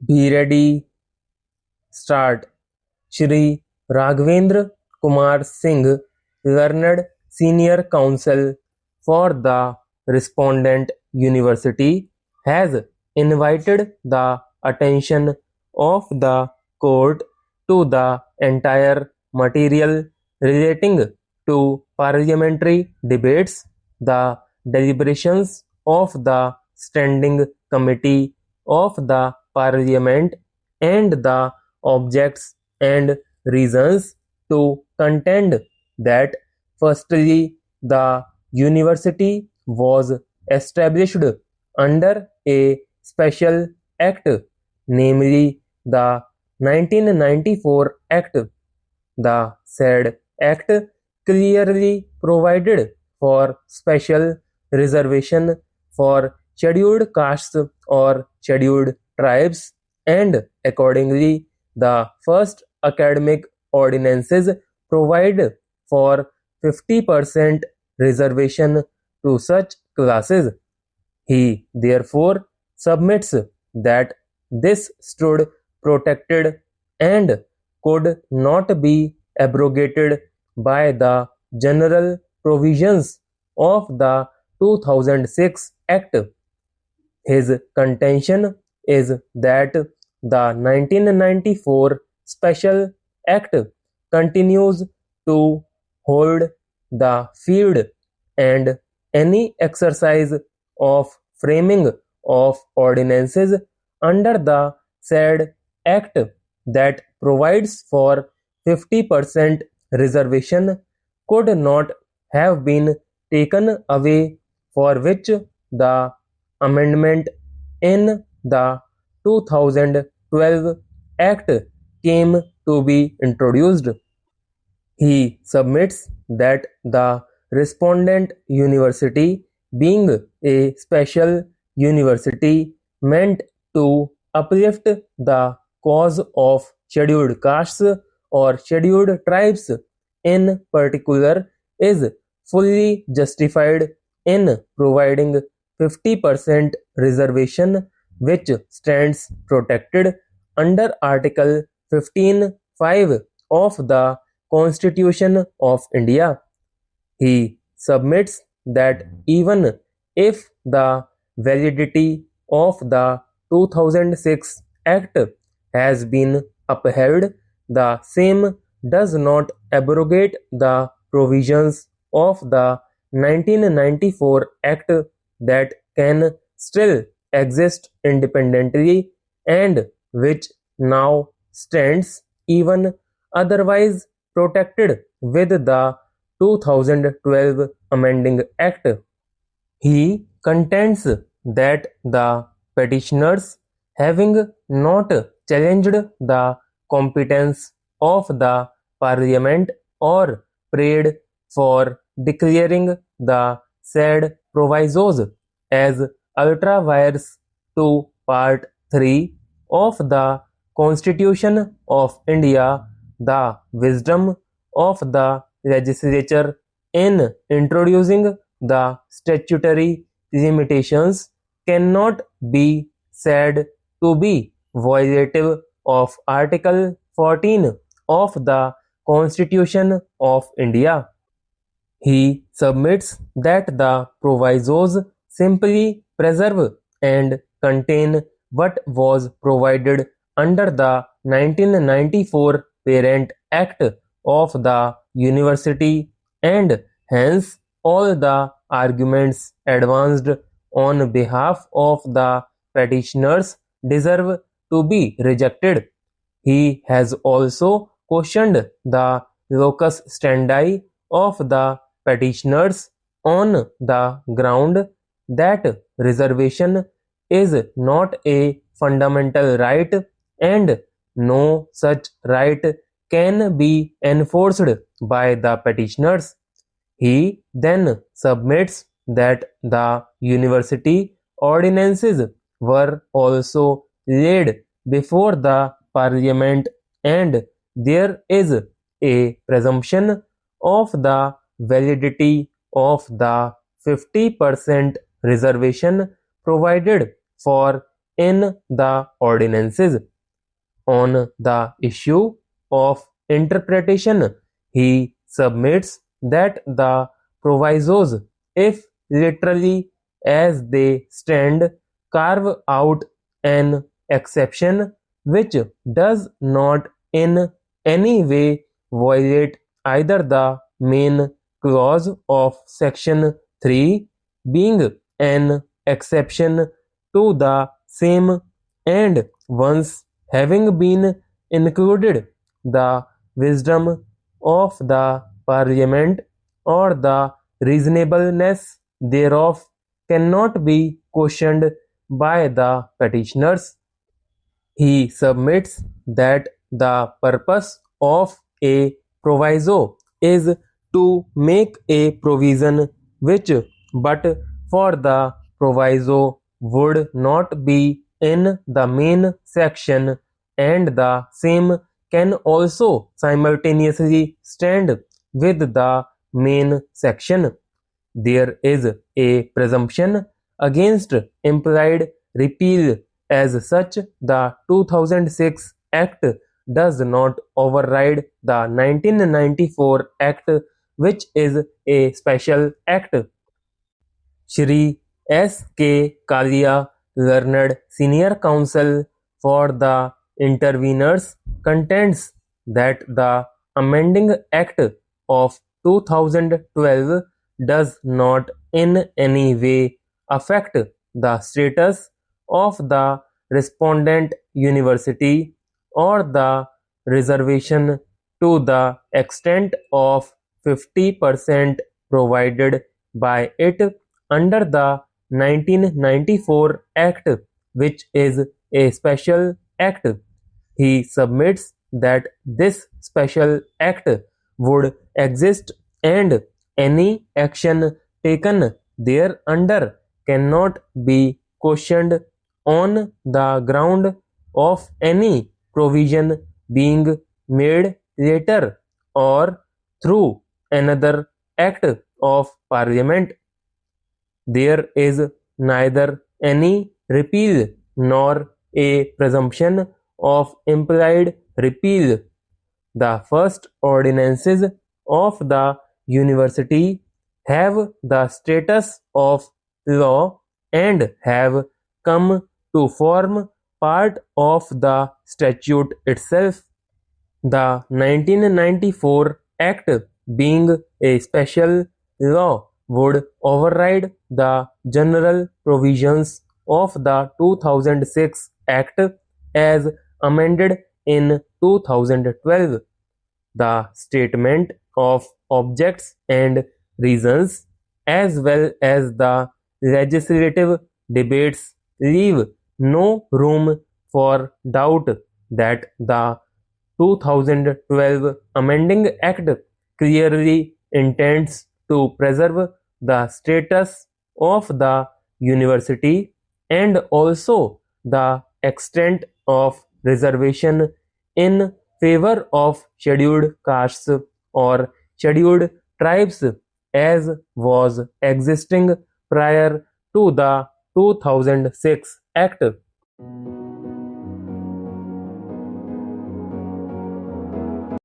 Be ready, start. Shri Raghavendra Kumar Singh, learned senior counsel for the respondent university, has invited the attention of the court to the entire material relating to parliamentary debates, the deliberations of the standing committee of the parliament, and the objects and reasons to contend that firstly the university was established under a special act, namely the 1994 Act. The said Act clearly provided for special reservation for scheduled castes or scheduled tribes, and accordingly the first academic ordinances provide for 50% reservation to such classes. He therefore submits that this stood protected and could not be abrogated by the general provisions of the 2006 Act. His contention is that the 1994 Special Act continues to hold the field, and any exercise of framing of ordinances under the said Act that provides for 50% reservation could not have been taken away, for which the amendment in the 2012 Act came to be introduced. He submits that the respondent university, being a special university meant to uplift the cause of scheduled castes or scheduled tribes in particular, is fully justified in providing 50% reservation, which stands protected under Article 15(5) of the Constitution of India. He submits that even if the validity of the 2006 Act has been upheld, the same does not abrogate the provisions of the 1994 Act that can still exist independently and which now stands even otherwise protected with the 2012 Amending Act. He contends that the petitioners, having not challenged the competence of the Parliament or prayed for declaring the said provisos as ultra vires to Part 3 of the Constitution of India, the wisdom of the legislature in introducing the statutory limitations cannot be said to be violative of Article 14 of the Constitution of India. He submits that the provisos simply preserve and contain what was provided under the 1994 Parent Act of the university, and hence all the arguments advanced on behalf of the petitioners deserve to be rejected. He has also questioned the locus standi of the petitioners on the ground that reservation is not a fundamental right and no such right can be enforced by the petitioners. He then submits that the university ordinances were also laid before the parliament, and there is a presumption of the validity of the 50% reservation provided for in the ordinances. On the issue of interpretation, he submits that the provisos, if literally as they stand, carve out an exception which does not in any way violate either the main clause of section 3, being an exception to the same, and once having been included, the wisdom of the parliament or the reasonableness thereof cannot be questioned by the petitioners. He submits that the purpose of a proviso is to make a provision which, but for the proviso, would not be in the main section, and the same can also simultaneously stand with the main section. There is a presumption against implied repeal. As such, the 2006 Act does not override the 1994 Act, which is a special act. Shri S. K. Kalia, learned senior counsel for the interveners, contends that the amending Act of 2012 does not in any way affect the status of the respondent university or the reservation to the extent of 50% provided by it under the 1994 Act, which is a special act. He submits that this special act would exist, and any action taken thereunder cannot be questioned on the ground of any provision being made later or through another act of parliament. There is neither any repeal nor a presumption of implied repeal. The first ordinances of the university have the status of law and have come to form part of the statute itself. The 1994 Act, being a special law, would override the general provisions of the 2006 Act as amended in 2012. The statement of objects and reasons, as well as the legislative debates, leave no room for doubt that the 2012 Amending Act clearly intends to preserve the status of the university and also the extent of reservation in favor of scheduled castes or scheduled tribes as was existing prior to the 2006 Act.